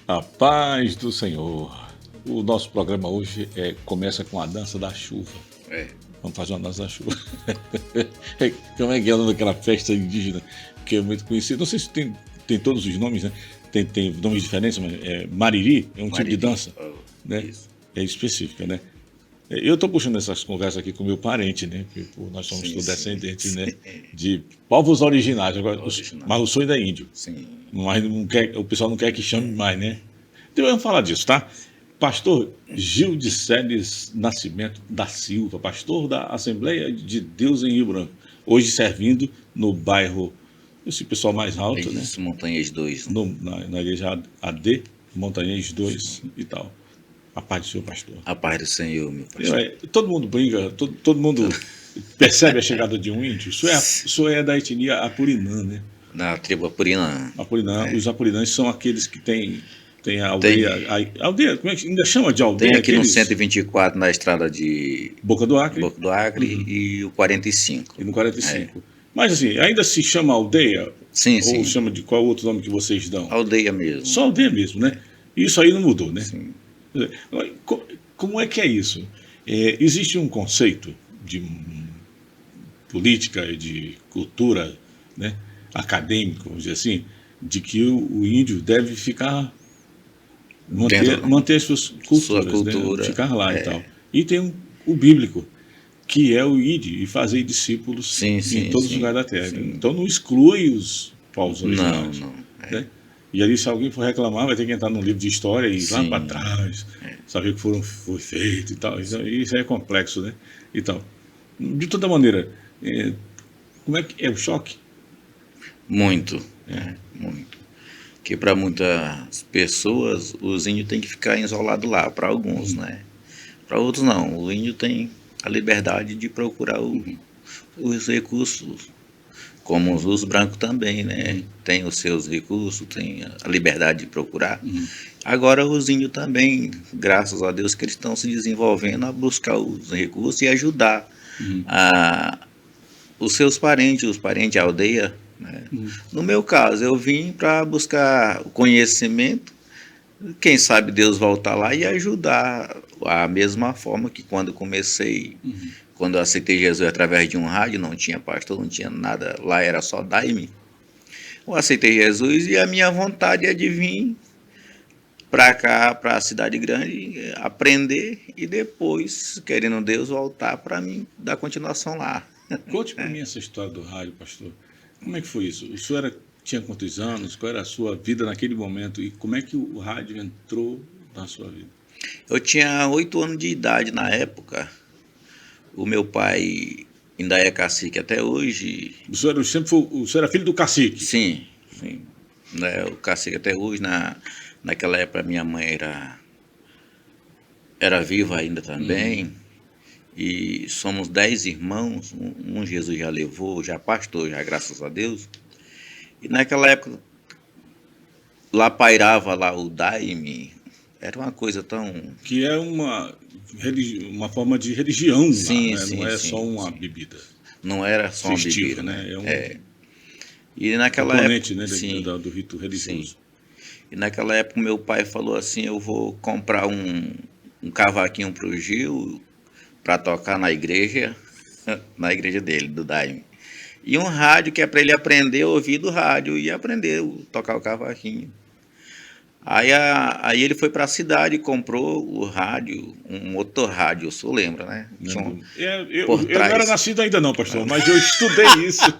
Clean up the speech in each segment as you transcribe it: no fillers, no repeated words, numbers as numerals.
A paz do Senhor. O nosso programa hoje começa com a dança da chuva. Vamos fazer uma dança da chuva. Como é que é o nome daquela festa indígena que é muito conhecida? Não sei se tem todos os nomes, né? Tem nomes diferentes, mas Mariri é um tipo de dança, né? Isso. É específica, né? Eu estou puxando essas conversas aqui com meu parente, né? Porque nós somos Sim, todos descendentes, sim. né? De povos originários. Agora, Originais. mas o sonho ainda é índio. Sim. Mas não quer, o pessoal não quer que chame mais, né? Então vamos falar disso, tá? Pastor Gildiceles Nascimento da Silva, pastor da Assembleia de Deus em Rio Branco, hoje servindo no bairro, esse pessoal mais alto, né? Isso, Montanhas 2. Na igreja AD, Montanhês 2 e tal. A paz do Senhor, pastor. A paz do Senhor, meu pastor. Todo mundo brinca, todo mundo percebe a chegada de um índio. Isso é da etnia Apurinã, né? Na tribo Apurinã. Apurinã, os Apurinãs são aqueles que têm a aldeia. A aldeia, como é que ainda chama de aldeia? Tem aqui no 124, na estrada de Boca do Acre. Boca do Acre e o 45. E no 45. Mas assim, ainda se chama aldeia? Sim, Ou sim. chama de qual outro nome que vocês dão? Aldeia mesmo. Só aldeia mesmo, né? Isso aí não mudou, né? Sim. Como é que é isso? Existe um conceito de política e de cultura, né, acadêmico, vamos dizer assim, de que o índio deve ficar manter suas culturas, sua cultura, né, ficar lá e tal. E tem o bíblico, que é o ide e fazer discípulos em todos os lugares da terra. Sim. Então não exclui os povos originários. Não. Né? E ali, se alguém for reclamar, vai ter que entrar num livro de história e ir lá para trás, saber o que foi feito e tal. Isso é complexo, né? E tal. De toda maneira, como é que é o choque? Muito, muito. Que para muitas pessoas, os índios têm que ficar isolados lá, para alguns, né? Para outros não. O índio tem a liberdade de procurar os recursos, como os brancos também, né? Tem os seus recursos, tem a liberdade de procurar. Agora os índios também, graças a Deus, que eles estão se desenvolvendo a buscar os recursos e ajudar os seus parentes, os parentes da aldeia, né? No meu caso, eu vim para buscar o conhecimento, quem sabe Deus voltar lá e ajudar, a mesma forma que quando comecei, quando eu aceitei Jesus através de um rádio, não tinha pastor, não tinha nada, lá era só daime. Eu aceitei Jesus e a minha vontade é de vir para cá, para a cidade grande, aprender e depois, querendo Deus, voltar para mim dar continuação lá. Conte para mim essa história do rádio, pastor. Como é que foi isso? O senhor tinha quantos anos? Qual era a sua vida naquele momento? E como é que o rádio entrou na sua vida? Eu tinha 8 anos de idade na época. O meu pai ainda é cacique até hoje. O senhor era filho do cacique? Sim. Né, o cacique até hoje. Naquela época minha mãe era viva ainda também. E somos 10 irmãos. Um Jesus já levou, já pastor, já graças a Deus. E naquela época lá pairava lá o daime. Era uma coisa tão... Que é uma forma de religião, sim, lá, né? Sim, não é sim, só uma bebida. Não era só festiva, uma bebida, né? E naquela componente, época, né, do rito religioso. Sim. E naquela época meu pai falou assim, eu vou comprar um cavaquinho pro Gil para tocar na igreja dele, do daime. E um rádio que é para ele aprender a ouvir do rádio e aprender a tocar o cavaquinho. Aí ele foi para a cidade e comprou o rádio, um motorrádio, o senhor lembra, né? Eu não era nascido ainda não, pastor, mas eu estudei isso.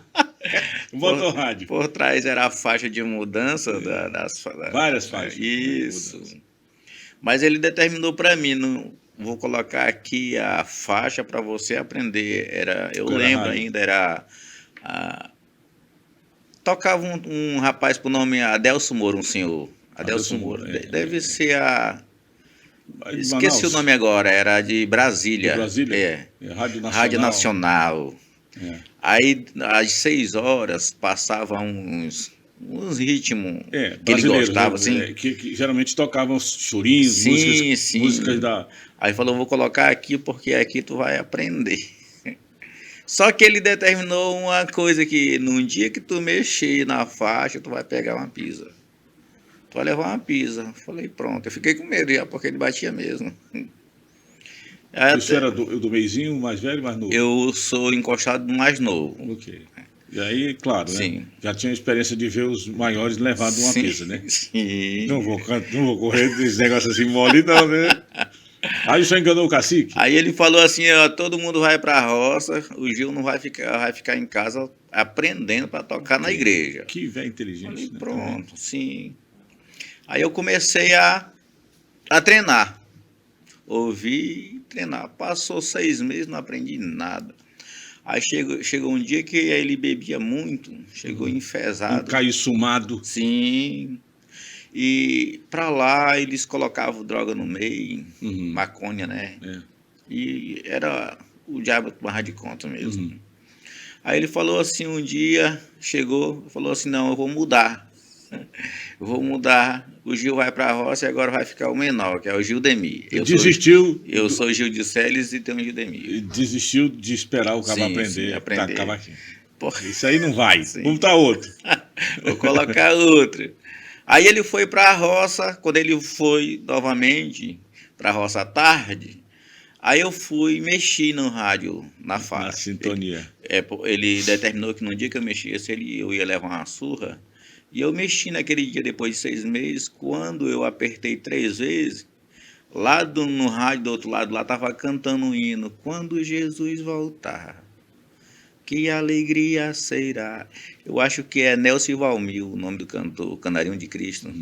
Motorrádio. Por trás era a faixa de mudança várias faixas. Isso. Mas ele determinou para mim, não vou colocar aqui a faixa para você aprender. Eu lembro ainda, tocava um rapaz por nome Adelso Moura, um senhor. Adelso Moura. Deve ser esqueci o nome agora, era de Brasília. De Brasília? Rádio Nacional. Aí, às 6 horas, passavam uns ritmos que ele brasileiros, gostava, assim. Que geralmente tocavam chorinhos, Sim, sim. músicas da... Aí falou, vou colocar aqui porque aqui tu vai aprender. Só que ele determinou uma coisa que num dia que tu mexer na faixa, tu vai pegar uma pisa. Tu vai levar uma pisa. Falei, pronto. Eu fiquei com medo já, porque ele batia mesmo. Isso era do meizinho, mais velho, mais novo? Eu sou encostado no mais novo. Ok. E aí, claro, Sim. né? Já tinha a experiência de ver os maiores levando uma pisa, né? Sim. Não vou correr desse negócio assim mole, não, né? Aí só enganou o cacique? Aí ele falou assim, ó, todo mundo vai pra roça, o Gil não vai ficar em casa aprendendo para tocar na igreja. Que velho inteligente. Falei, né? pronto, Também. sim. Aí eu comecei a treinar. Ouvi e treinar. Passou 6 meses, não aprendi nada. Aí chegou um dia que ele bebia muito, chegou enfesado. Encaiçumado. Sim. E pra lá eles colocavam droga no meio, maconha, né? E era o diabo tomava de conta mesmo. Aí ele falou assim, um dia chegou, falou assim, não, eu vou mudar. Eu vou mudar, o Gil vai para a roça e agora vai ficar o menor, que é o Gildemir. Eu sou Gil de Celes e tenho o Gildemir. Desistiu de esperar o cara aprender. Aprender. Isso aí não vai, vamos botar outro. Vou colocar outro. Aí ele foi para a roça, quando ele foi novamente para a roça à tarde, aí eu fui e mexi no rádio, na faixa. Na sintonia. Ele determinou que no dia que eu mexesse, eu ia levar uma surra. E eu mexi naquele dia, depois de 6 meses, quando eu apertei 3 vezes, lá no rádio do outro lado, lá estava cantando um hino, quando Jesus voltar, que alegria será. Eu acho que é Nelson Valmil, o nome do cantor, Canarinho de Cristo.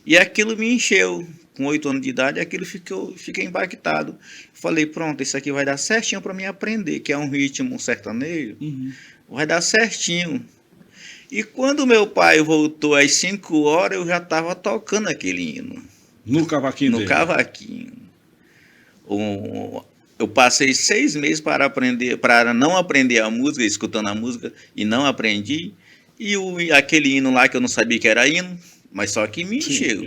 E aquilo me encheu. Com 8 anos de idade, aquilo fiquei impactado. Falei, pronto, isso aqui vai dar certinho para mim aprender, que é um ritmo sertanejo, vai dar certinho. E quando meu pai voltou às 5 horas, eu já estava tocando aquele hino. No cavaquinho No dele? cavaquinho. Eu passei 6 meses para não aprender a música, escutando a música, e não aprendi. E aquele hino lá que eu não sabia que era hino, mas só que me encheu.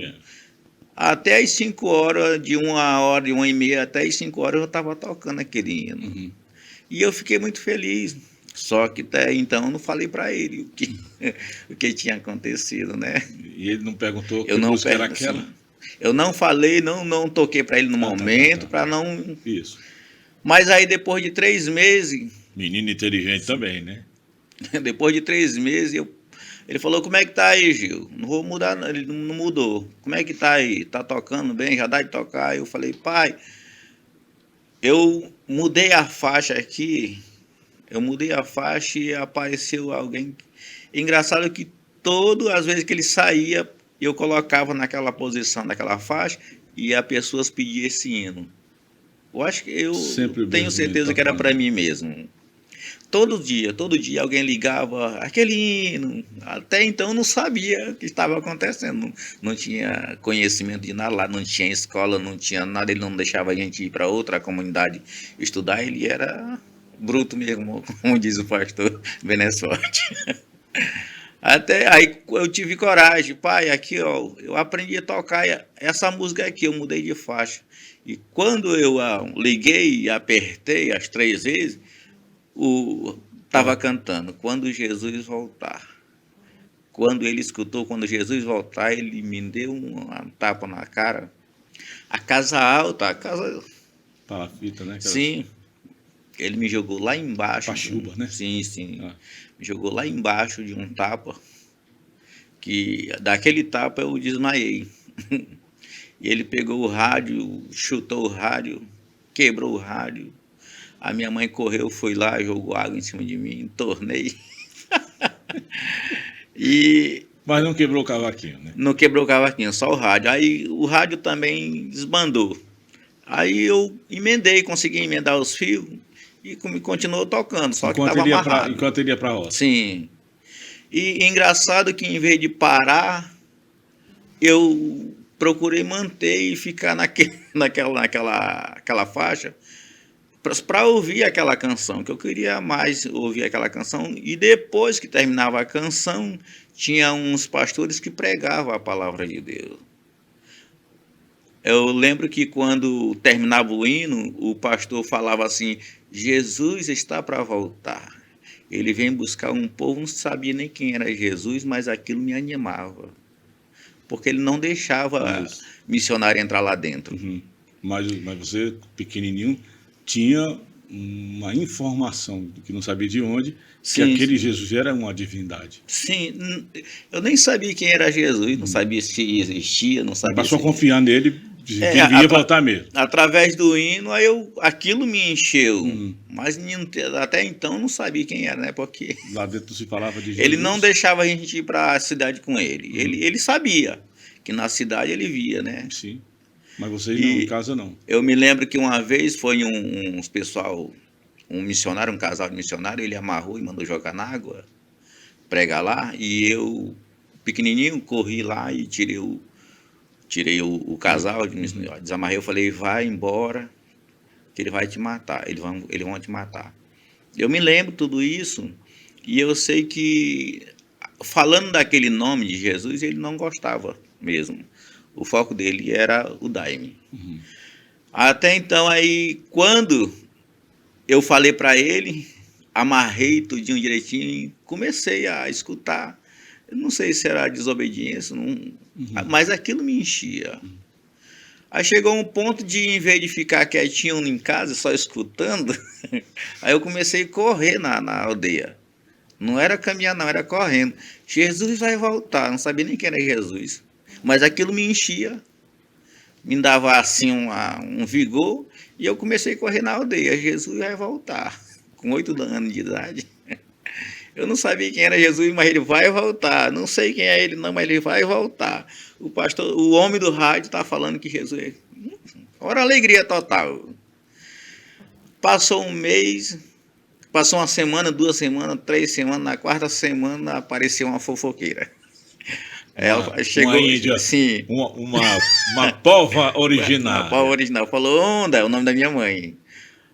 Até às 5 horas, de 1h30 até às 5 horas, eu estava tocando aquele hino. E eu fiquei muito feliz. Só que até então eu não falei para ele o que tinha acontecido, né? E ele não perguntou que música era aquela? Eu não falei, não toquei para ele no momento, para não... Isso. Mas aí depois de 3 meses... Menino inteligente também, né? Depois de 3 meses, ele falou, como é que tá aí, Gil? Não vou mudar, não. Ele não mudou. Como é que tá aí? Tá tocando bem? Já dá de tocar? Eu falei, pai, eu mudei a faixa aqui... Eu mudei a faixa e apareceu alguém. Engraçado que todas as vezes que ele saía, eu colocava naquela posição, naquela faixa, e as pessoas pediam esse hino. Eu acho que eu tenho certeza que era para mim mesmo. Todo dia alguém ligava aquele hino. Até então eu não sabia o que estava acontecendo. Não tinha conhecimento de nada lá, não tinha escola, não tinha nada. Ele não deixava a gente ir para outra comunidade estudar, ele era... bruto mesmo, como diz o pastor Benesforte. Até aí eu tive coragem, pai, aqui ó, eu aprendi a tocar essa música aqui, eu mudei de faixa. E quando eu liguei e apertei as 3 vezes, estava cantando, quando Jesus voltar. Quando ele escutou, quando Jesus voltar, ele me deu uma tapa na cara. A casa alta, a casa... Palafita, né? Sim. Ele me jogou lá embaixo. Pachuba, né? Sim. Me jogou lá embaixo de um tapa, que daquele tapa eu desmaiei. E ele pegou o rádio, chutou o rádio, quebrou o rádio. A minha mãe correu, foi lá, jogou água em cima de mim, tornei. Mas não quebrou o cavaquinho, né? Não quebrou o cavaquinho, só o rádio. Aí o rádio também desbandou. Aí eu consegui emendar os fios. E continuou tocando, só que estava amarrado. Enquanto ele ia para a roça. Sim. E engraçado que em vez de parar, eu procurei manter e ficar naquela faixa para ouvir aquela canção, que eu queria mais ouvir aquela canção. E depois que terminava a canção, tinha uns pastores que pregavam a palavra de Deus. Eu lembro que quando terminava o hino, o pastor falava assim: Jesus está para voltar. Ele vem buscar um povo, não sabia nem quem era Jesus, mas aquilo me animava. Porque ele não deixava missionário entrar lá dentro. Uhum. Mas você, pequenininho, tinha uma informação que não sabia de onde, que aquele Jesus era uma divindade. Sim, eu nem sabia quem era Jesus, não sabia se existia, não sabia. Passou a confiar nele, que ele ia voltar mesmo. Através do hino, aquilo me encheu. Mas até então não sabia quem era, né? Porque lá dentro se falava de Jesus. Ele não deixava a gente ir para a cidade com ele. Ele sabia que na cidade ele via, né? Sim. Mas vocês não, em casa não. Eu me lembro que uma vez foi um missionário, um casal de missionário, ele amarrou e mandou jogar na água, pregar lá, e eu, pequenininho, corri lá e tirei o casal, desamarrei, eu falei: vai embora, que ele vai te matar, eles vão te matar. Eu me lembro tudo isso, e eu sei que, falando daquele nome de Jesus, ele não gostava mesmo. O foco dele era o daime. Até então, aí, quando eu falei para ele, amarrei tudinho direitinho, comecei a escutar. Eu não sei se era desobediência, mas aquilo me enchia. Aí chegou um ponto de, em vez de ficar quietinho em casa, só escutando, aí eu comecei a correr na aldeia. Não era caminhar, não, era correndo. Jesus vai voltar, não sabia nem quem era Jesus. Mas aquilo me enchia, me dava assim um vigor, e eu comecei a correr na aldeia. Jesus vai voltar, com 8 anos de idade. Eu não sabia quem era Jesus, mas ele vai voltar. Não sei quem é ele não, mas ele vai voltar. O homem do rádio está falando que Jesus é... Ora, alegria total. Passou um mês, passou uma semana, 2 semanas, 3 semanas, na 4ª semana apareceu uma fofoqueira. Ela chegou, uma índia, sim. Uma pova original. Uma pova original. Falou: Onda, é o nome da minha mãe.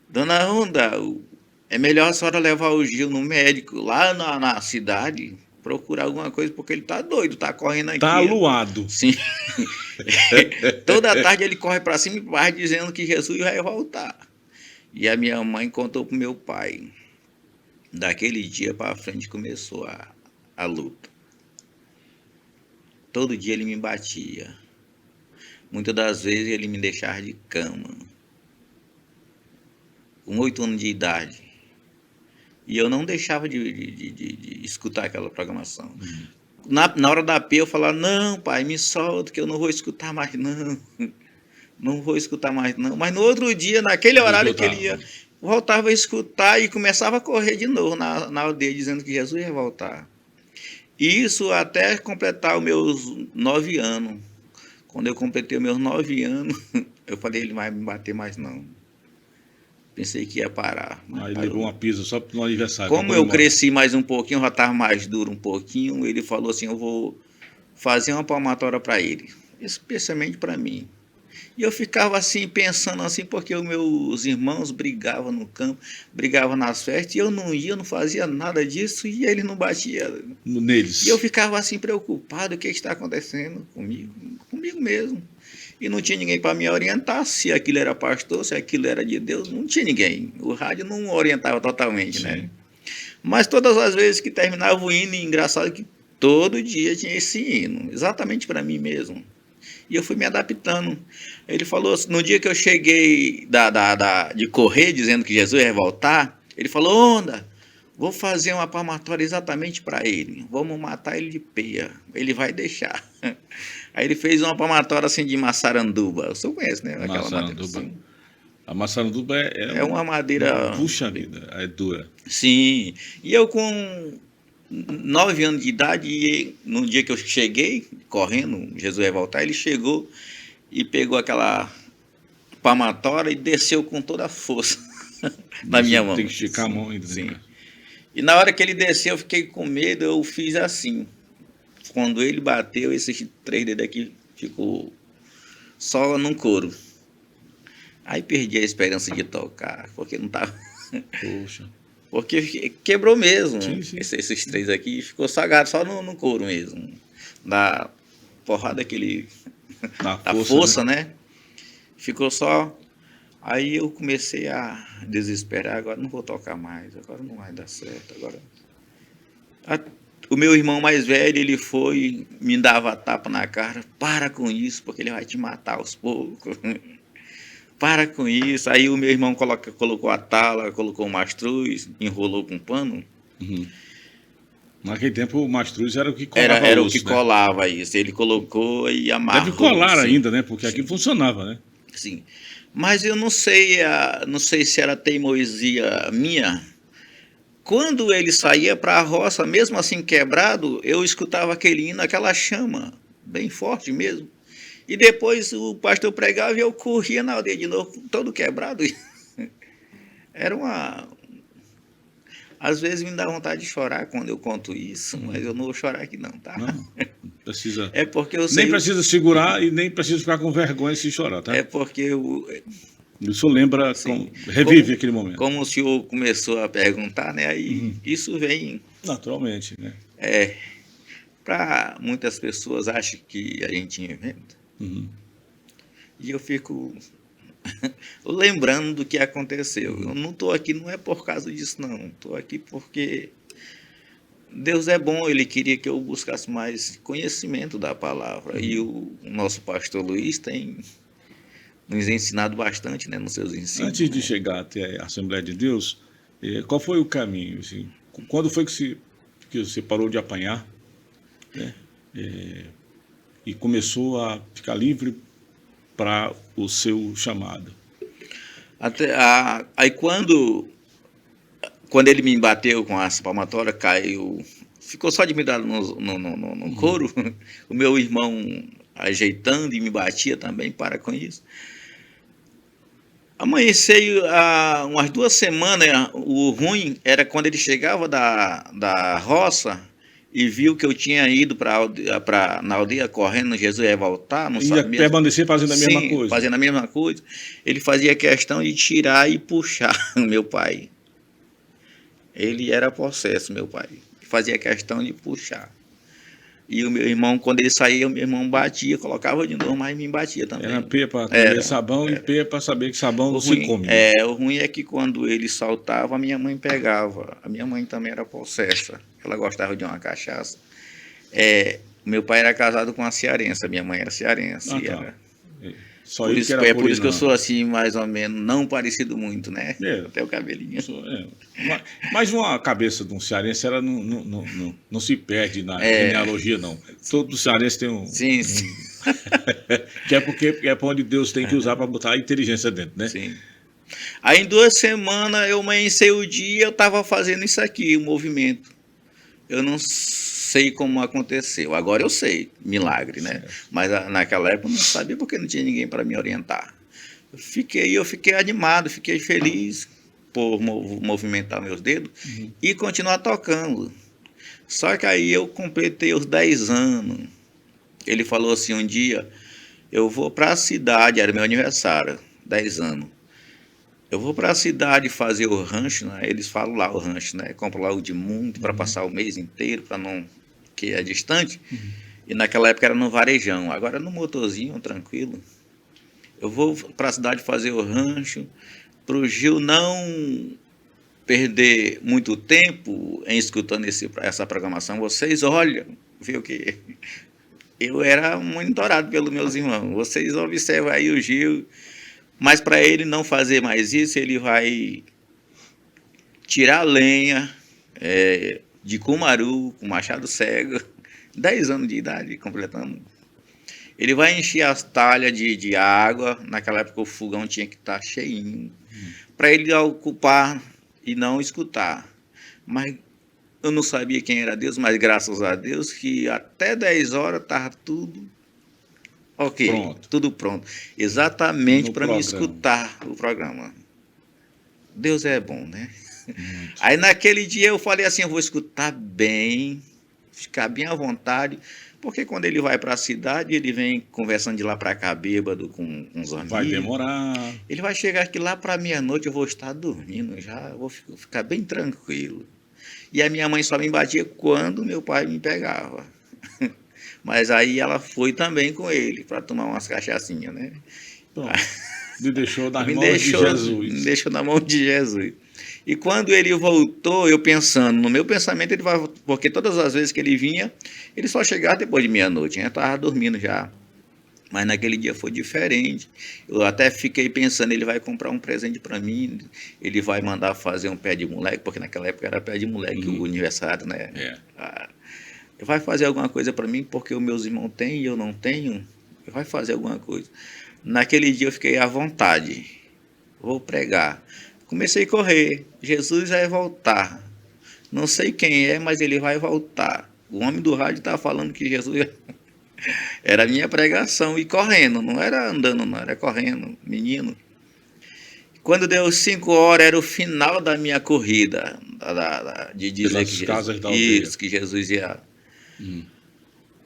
Dona Onda, é melhor a senhora levar o Gil no médico lá na cidade, procurar alguma coisa, porque ele tá doido, tá correndo aqui. Tá aluado. Sim. Toda tarde ele corre para cima e vai dizendo que Jesus vai voltar. E a minha mãe contou pro meu pai. Daquele dia para frente começou a luta. Todo dia ele me batia. Muitas das vezes ele me deixava de cama. Com 8 anos de idade. E eu não deixava de escutar aquela programação. Na hora da P eu falava: não, pai, me solta, que eu não vou escutar mais não. Não vou escutar mais não. Mas no outro dia, naquele horário que ele ia, voltava a escutar e começava a correr de novo na aldeia, dizendo que Jesus ia voltar. Isso até completar os meus 9 anos. Quando eu completei os meus 9 anos, eu falei: ele vai me bater mais não. Pensei que ia parar. Aí levou uma pisa só no aniversário. Como eu cresci mais um pouquinho, já estava mais duro um pouquinho, ele falou assim: eu vou fazer uma palmatória para ele, especialmente para mim. E eu ficava assim, pensando assim, porque os meus irmãos brigavam no campo, brigavam nas festas, e eu não ia, não fazia nada disso, e ele não batia neles. E eu ficava assim, preocupado: o que está acontecendo comigo mesmo. E não tinha ninguém para me orientar se aquilo era pastor, se aquilo era de Deus, não tinha ninguém. O rádio não orientava totalmente, sim, né? Mas todas as vezes que terminava o hino, engraçado que todo dia tinha esse hino, exatamente para mim mesmo. E eu fui me adaptando. Ele falou, no dia que eu cheguei de correr, dizendo que Jesus ia voltar, ele falou: Onda, vou fazer uma palmatória exatamente para ele. Vamos matar ele de peia. Ele vai deixar. Aí ele fez uma palmatória assim de maçaranduba. Você conhece, né? Aquela madeira assim. A maçaranduba é uma madeira... Puxa vida, é dura. Sim. E eu com 9 anos de idade, e no dia que eu cheguei, correndo, Jesus ia voltar, ele chegou e pegou aquela palmatória e desceu com toda a força na minha mão. Tem que esticar a mão ainda. Sim. E na hora que ele desceu, eu fiquei com medo, eu fiz assim. Quando ele bateu, esses 3 dedos aqui ficou só no couro. Aí perdi a esperança de tocar, porque não tava. Poxa. Porque quebrou mesmo. Sim, sim. Esses três aqui ficou sagado só no couro mesmo. Da porrada que ele. Na Da força, força, né? Ficou só. Aí eu comecei a desesperar, agora não vou tocar mais, agora não vai dar certo. O meu irmão mais velho, ele foi, me dava tapa na cara, para com isso, porque ele vai te matar aos poucos. Para com isso. Aí o meu irmão colocou a tala, colocou o mastruz, enrolou com um pano. Uhum. Naquele tempo o mastruz era o que colava Era o osso, que né? colava isso. Ele colocou e amarrou. Deve colar assim. ainda, né? Porque aqui funcionava, né? Sim. Mas eu não sei, não sei se era teimosia minha. Quando ele saía para a roça, mesmo assim quebrado, eu escutava aquele hino, aquela chama, bem forte mesmo. E depois o pastor pregava e eu corria na aldeia de novo, todo quebrado. Era uma. Às vezes me dá vontade de chorar quando eu conto isso, mas eu não vou chorar aqui não, tá? Não precisa. É porque eu Nem sei. precisa segurar e nem precisa ficar com vergonha se chorar, tá? É porque eu. Isso lembra, Assim, revive aquele momento. Como o senhor começou a perguntar, né? Aí isso vem. Naturalmente, né? Para muitas pessoas acham que a gente inventa. Uhum. E eu fico lembrando do que aconteceu. Eu não estou aqui, não é por causa disso, não. Estou aqui porque Deus é bom, Ele queria que eu buscasse mais conhecimento da palavra. E o nosso pastor Luiz tem nos ensinado bastante, né, nos seus ensinos. Antes de chegar até a Assembleia de Deus, qual foi o caminho? Assim? Quando foi que você parou de apanhar, né? E começou a ficar livre para o seu chamado? Aí quando ele me bateu com a palmatória, caiu, ficou só de me dar no couro, o meu irmão ajeitando e me batia também, para com isso. Amanhecei há umas 2 semanas, o ruim era quando ele chegava da roça e viu que eu tinha ido na aldeia correndo, Jesus ia voltar, não Ia sabia. permanecer fazendo a mesma Sim, coisa. fazendo a mesma coisa. Ele fazia questão de tirar e puxar o meu pai. Ele era possesso, meu pai. Fazia questão de puxar. E o meu irmão, quando ele saía, o meu irmão batia, colocava de novo, mas me batia também. Era P para comer sabão e P para saber que sabão não se come. O ruim é que quando ele saltava, a minha mãe pegava. A minha mãe também era possessa. Ela gostava de uma cachaça. Meu pai era casado com uma cearense, a minha mãe era cearense. Tá. Era... Só por isso isso, que era por isso que eu sou assim, mais ou menos, não parecido muito, né? Até o cabelinho. Mas uma cabeça de um cearense, ela não se perde na genealogia, não. Todo cearense tem um... Sim. Que é porque é para onde Deus tem que usar para botar a inteligência dentro, né? Sim. Aí em 2 semanas eu amanheci o dia, eu estava fazendo isso aqui, o movimento. Eu não sei como aconteceu. Agora eu sei, milagre, né? Mas naquela época eu não sabia porque não tinha ninguém para me orientar. Eu fiquei animado, fiquei feliz por movimentar meus dedos e continuar tocando. Só que aí eu completei os 10 anos. Ele falou assim um dia, eu vou para a cidade, era meu aniversário, 10 anos. Eu vou para a cidade fazer o rancho, né? Eles falam lá o rancho, né? Compro lá o de mundo para passar o mês inteiro, para não... que é distante. E naquela época era no varejão, agora no motorzinho, tranquilo. Eu vou para a cidade fazer o rancho, para o Gil não perder muito tempo em escutando essa programação. Vocês olham, viu que eu era monitorado pelos meus irmãos. Vocês observam aí o Gil... Mas para ele não fazer mais isso, ele vai tirar a lenha de cumaru, com machado cego, 10 anos de idade, completando. Ele vai encher as talhas de água, naquela época o fogão tinha que estar cheinho, para ele ocupar e não escutar. Mas eu não sabia quem era Deus, mas graças a Deus que até 10 horas estava tudo... tudo pronto. Exatamente para me escutar o programa. Deus é bom, né? Aí naquele dia eu falei assim, eu vou escutar bem, ficar bem à vontade, Porque quando ele vai para a cidade, ele vem conversando de lá para cá, bêbado, com uns amigos. Vai demorar. Ele vai chegar aqui lá para meia-noite, eu vou estar dormindo já, eu vou ficar bem tranquilo. E a minha mãe só me batia quando meu pai me pegava. Mas aí ela foi também com ele, para tomar umas cachaçinhas, né? Pronto. Me deixou nas mãos de Jesus. Me deixou na mão de Jesus. E quando ele voltou, eu pensando, no meu pensamento ele vai, porque todas as vezes que ele vinha, ele só chegava depois de meia-noite, né? Eu estava dormindo já. Mas naquele dia foi diferente. Eu até fiquei pensando, ele vai comprar um presente para mim, ele vai mandar fazer um pé de moleque, porque naquela época era pé de moleque, o aniversário, né? Ele vai fazer alguma coisa para mim, porque os meus irmãos têm e eu não tenho. Ele vai fazer alguma coisa. Naquele dia eu fiquei à vontade. Vou pregar. Comecei a correr. Jesus vai voltar. Não sei quem é, mas ele vai voltar. O homem do rádio estava falando que Jesus... Era a minha pregação, e correndo, não era andando, não, era correndo, menino. Quando deu 5 horas, era o final da minha corrida, de dizer que Jesus, que Jesus ia.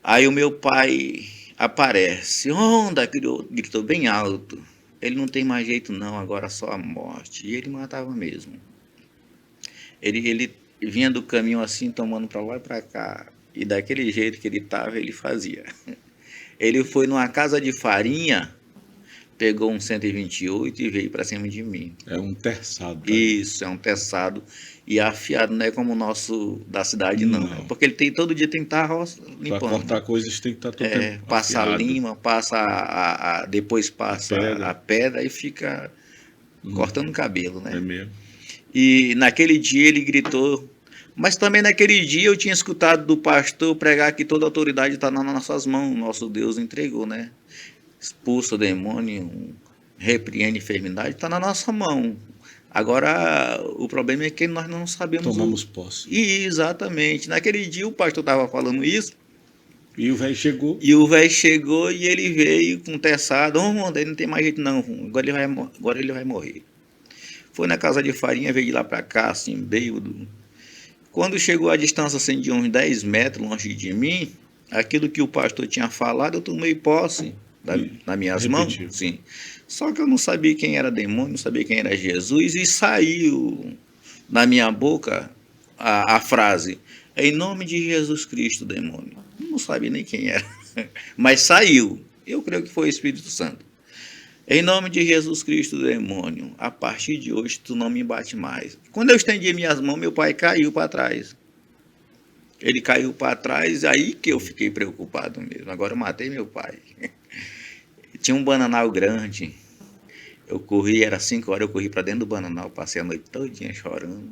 Aí o meu pai aparece, onda, gritou bem alto. Ele não tem mais jeito não, agora só a morte. E ele matava mesmo. Ele vinha do caminho assim, tomando para lá e para cá. E daquele jeito que ele estava, ele fazia. Ele foi numa casa de farinha, pegou um 128 e veio para cima de mim. É um terçado. Isso, é um terçado. E afiado, não é como o nosso da cidade, não. Porque ele tem todo dia tem que estar limpando. Para cortar coisas tem que estar todo tempo passa afiado. Lima, passa depois passa a pedra e fica cortando o cabelo, né? É mesmo. E naquele dia ele gritou. Mas também naquele dia eu tinha escutado do pastor pregar que toda a autoridade está nas nossas mãos, nosso Deus entregou, né? Expulsa o demônio, repreende a enfermidade, está na nossa mão. Agora, o problema é que nós não sabemos... Tomamos posse. Exatamente. Naquele dia o pastor estava falando isso. E o velho chegou. E ele veio com terçado. Ele não tem mais jeito não, agora ele vai morrer. Foi na casa de farinha, veio de lá para cá, assim, bêbado. Quando chegou a distância assim, de uns 10 metros longe de mim, aquilo que o pastor tinha falado, eu tomei posse nas minhas mãos. Sim. Só que eu não sabia quem era demônio, não sabia quem era Jesus, e saiu na minha boca a frase, em nome de Jesus Cristo, demônio. Eu não sabia nem quem era, mas saiu. Eu creio que foi o Espírito Santo. Em nome de Jesus Cristo, demônio, a partir de hoje tu não me bate mais. Quando eu estendi minhas mãos, meu pai caiu para trás. Ele caiu para trás, aí que eu fiquei preocupado mesmo. Agora eu matei meu pai. Tinha um bananal grande. Eu corri, era 5 horas, eu corri para dentro do bananal, passei a noite todinha chorando.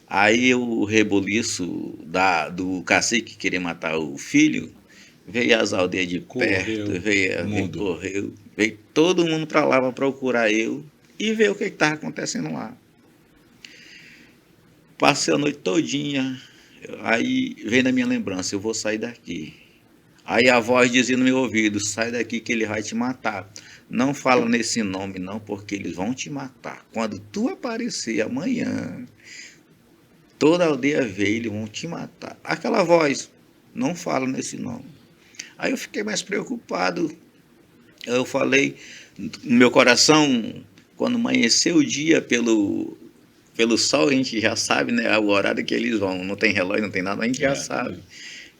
Aí o rebuliço do cacique que queria matar o filho, veio as aldeias de perto, correu. Veio todo mundo para lá para procurar eu e ver o que estava acontecendo lá. Passei a noite todinha, aí veio na minha lembrança, eu vou sair daqui. Aí a voz dizia no meu ouvido, sai daqui que ele vai te matar. Não fala nesse nome não, porque eles vão te matar. Quando tu aparecer amanhã, toda a aldeia vê, eles vão te matar. Aquela voz, não fala nesse nome. Aí eu fiquei mais preocupado. Eu falei, no meu coração, quando amanheceu o dia pelo sol, a gente já sabe, né, o horário que eles vão. Não tem relógio, não tem nada, a gente já sabe.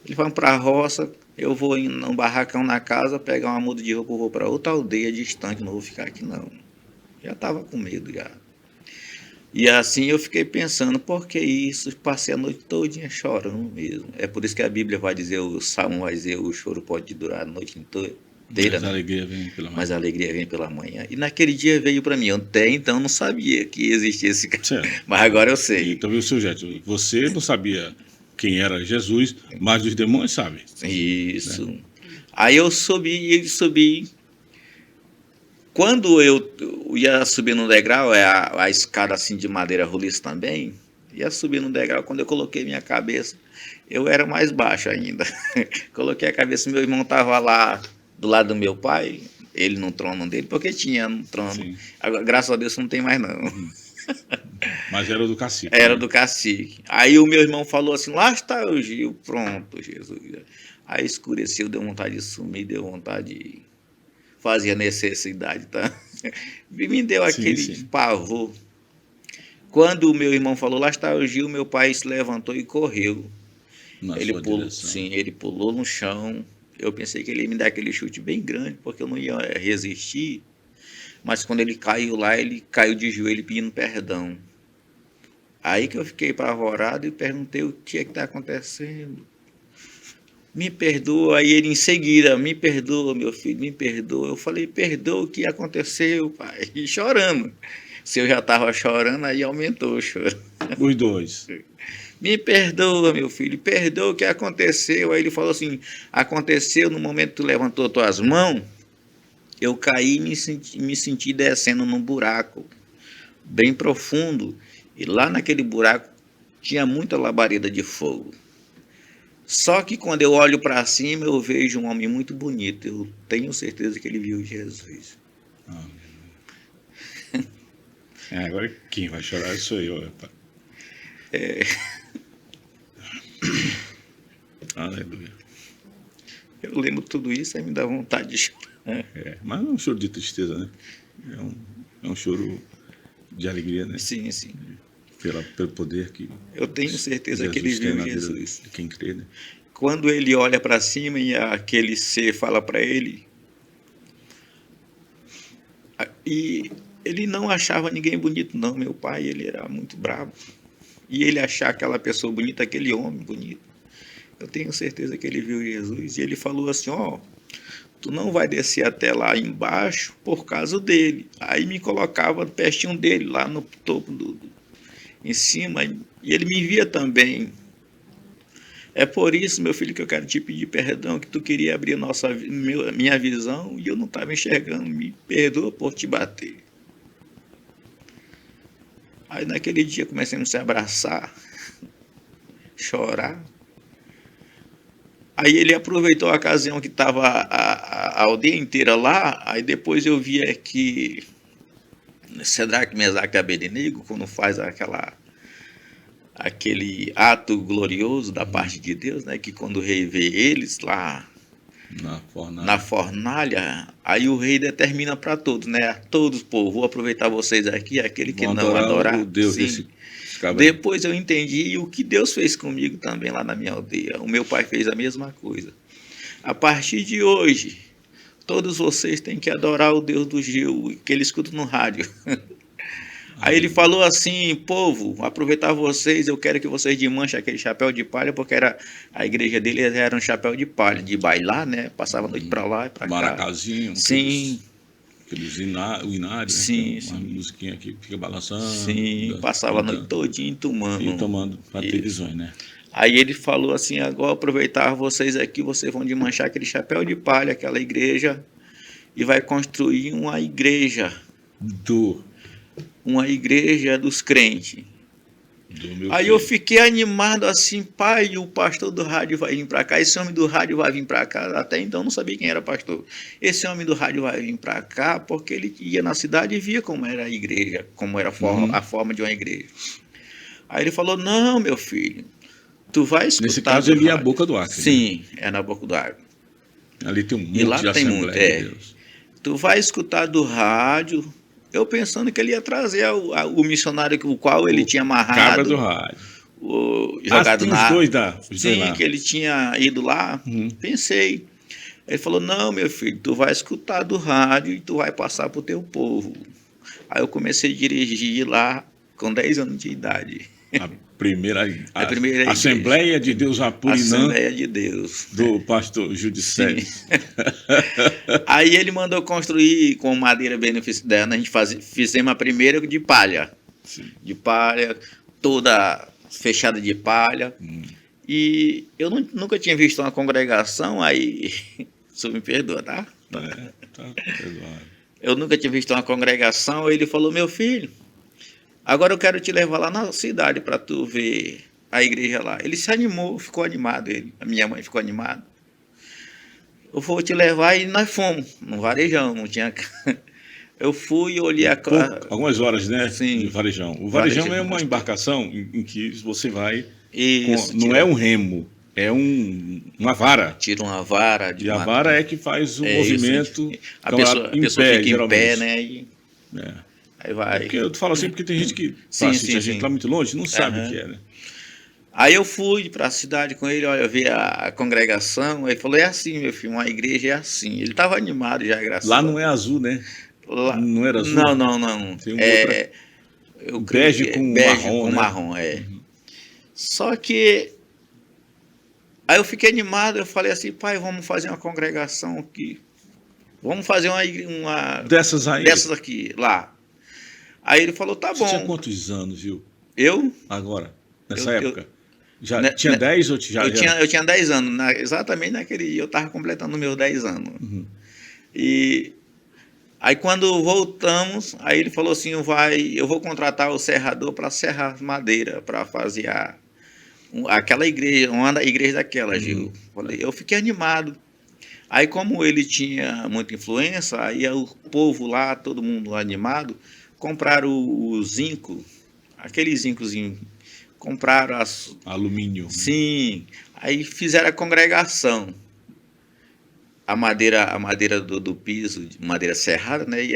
Eles vão para a roça, eu vou num barracão na casa, pegar uma muda de roupa, eu vou para outra aldeia distante, não vou ficar aqui não. Já estava com medo já. E assim eu fiquei pensando, por que isso? Passei a noite todinha chorando mesmo. É por isso que a Bíblia vai dizer, o Salmo vai dizer, o choro pode durar a noite inteira. Mas a alegria vem pela manhã. Mas a alegria vem pela manhã. E naquele dia veio para mim. Eu até então não sabia que existia esse cara. Mas agora eu sei. Então, viu, seu Jeto, você não sabia quem era Jesus, mas os demônios sabem. Isso. Né? Aí eu subi. Quando eu ia subir no degrau, a escada assim de madeira roliça também, ia subir no degrau, quando eu coloquei minha cabeça, eu era mais baixo ainda. Coloquei a cabeça, meu irmão estava lá do lado do meu pai, ele no trono dele, porque tinha no trono. Agora, graças a Deus não tem mais não. Mas era do cacique. Era do cacique. Aí o meu irmão falou assim, lá está o Gil, pronto, Jesus. Aí escureceu, deu vontade de sumir, deu vontade de fazer a necessidade, tá? Me deu aquele pavor. Quando o meu irmão falou, lá está o Gil, meu pai se levantou e correu. Ele pulou no chão. Eu pensei que ele ia me dar aquele chute bem grande, porque eu não ia resistir. Mas quando ele caiu lá, ele caiu de joelho pedindo perdão. Aí que eu fiquei apavorado e perguntei o que é que está acontecendo. Me perdoa. Aí ele em seguida, me perdoa, meu filho, me perdoa. Eu falei, perdoa o que aconteceu, pai. E chorando. Se eu já estava chorando, aí aumentou o choro. Os dois. Me perdoa, meu filho, perdoa o que aconteceu. Aí ele falou assim, aconteceu no momento que tu levantou tuas mãos, eu caí e me senti descendo num buraco bem profundo. E lá naquele buraco tinha muita labareda de fogo. Só que quando eu olho para cima, eu vejo um homem muito bonito. Eu tenho certeza que ele viu Jesus. Agora quem vai chorar sou eu. Rapaz. Aleluia. Eu lembro tudo isso e me dá vontade de chorar. Mas não é um choro de tristeza, né? É um choro de alegria, né? Sim, sim. Pelo poder que eu tenho certeza que ele viu Jesus. De quem crê, né? Quando ele olha para cima e aquele ser fala para ele, e ele não achava ninguém bonito, não. Meu pai, ele era muito bravo. E ele achar aquela pessoa bonita, aquele homem bonito. Eu tenho certeza que ele viu Jesus. E ele falou assim, tu não vai descer até lá embaixo por causa dele. Aí me colocava pertinho dele, lá no topo em cima. E ele me via também. É por isso, meu filho, que eu quero te pedir perdão, que tu queria abrir minha visão e eu não estava enxergando. Me perdoa por te bater. Aí naquele dia comecemos a se abraçar, chorar. Aí ele aproveitou a ocasião que estava a aldeia inteira lá, aí depois eu via que Cedraque, Mesaque e Abednego, quando faz aquele ato glorioso da parte de Deus, né, que quando o rei vê eles lá na fornalha, aí o rei determina para todos, né? Todos, povo, vou aproveitar vocês aqui, aquele que não adorar. O Deus sim. Depois eu entendi o que Deus fez comigo também lá na minha aldeia. O meu pai fez a mesma coisa. A partir de hoje, todos vocês têm que adorar o Deus do Gil, que ele escuta no rádio. Aí ele falou assim, povo, aproveitar vocês, eu quero que vocês desmanchem aquele chapéu de palha, porque a igreja dele era um chapéu de palha, de bailar, né? Passava a noite para lá e para cá. Maracazinho. Sim. Aqueles inários, sim, né? sim. Uma musiquinha que fica balançando. Sim, passava a noite todinha tomando. E tomando para ter visões, né? Aí ele falou assim, agora aproveitar vocês aqui, vocês vão desmanchar aquele chapéu de palha, aquela igreja, e vai construir uma igreja. Uma igreja dos crentes. Aí eu fiquei animado assim, pai, o pastor do rádio vai vir para cá, esse homem do rádio vai vir para cá. Até então eu não sabia quem era pastor. Esse homem do rádio vai vir para cá porque ele ia na cidade e via como era a igreja, como era a forma de uma igreja. Aí ele falou, não, meu filho, tu vai escutar. Nesse caso ele ia à boca do Acre. Sim, né? É na boca do Acre. Ali tem um monte de Assembleia de Deus. Tu vai escutar do rádio. Eu pensando que ele ia trazer o missionário com o qual ele tinha amarrado. Cabra do rádio. Jogado na... Sim, que ele tinha ido lá. Pensei. Ele falou, não, meu filho, tu vai escutar do rádio e tu vai passar pro teu povo. Aí eu comecei a dirigir lá com 10 anos de idade. A primeira Assembleia de Deus Apurinã. Assembleia de Deus. Do pastor Judicélio. Aí ele mandou construir com madeira beneficiada. A gente fizemos a primeira de palha. Sim. De palha, toda fechada de palha. E eu nunca tinha visto uma congregação, aí... Você me perdoa, tá? Tá perdoado. Eu nunca tinha visto uma congregação, aí ele falou, meu filho, agora eu quero te levar lá na cidade para tu ver a igreja lá. Ele se animou, ficou animado, a minha mãe ficou animada. Eu vou te levar e nós fomos, no varejão, não tinha... Eu fui e olhei algumas horas, né? Sim. De varejão. O varejão é uma embarcação em que você vai... Isso, não é um remo, uma vara. Tira uma vara. E a vara é que faz o movimento. A pessoa fica em pé, né? Aí vai. Porque eu falo assim porque tem gente que assiste a gente lá muito longe, não sabe o que é, né? Aí eu fui para a cidade com ele, olha, eu vi a congregação, aí ele falou, é assim, meu filho, uma igreja é assim. Ele estava animado já, graças a Deus. Lá não é azul, né? Lá, não era azul? Não. Tem bege com marrom, né? Uhum. Só que aí eu fiquei animado, eu falei assim, pai, vamos fazer uma congregação aqui. Vamos fazer uma dessas aqui, lá. Aí ele falou, tá bom. Você tinha quantos anos, viu? Eu? Agora, nessa época? Já tinha 10 ou já? Eu tinha 10 anos, exatamente naquele dia eu estava completando meus 10 anos. Uhum. E aí quando voltamos, aí ele falou assim, eu vou contratar o serrador para serrar madeira, para fazer aquela igreja, uma igreja daquela, Gil. Eu fiquei animado. Aí como ele tinha muita influência, aí o povo lá, todo mundo animado, compraram o zinco, aqueles zincozinhos, compraram alumínio. Sim, aí fizeram a congregação. A madeira do piso, madeira serrada, né? E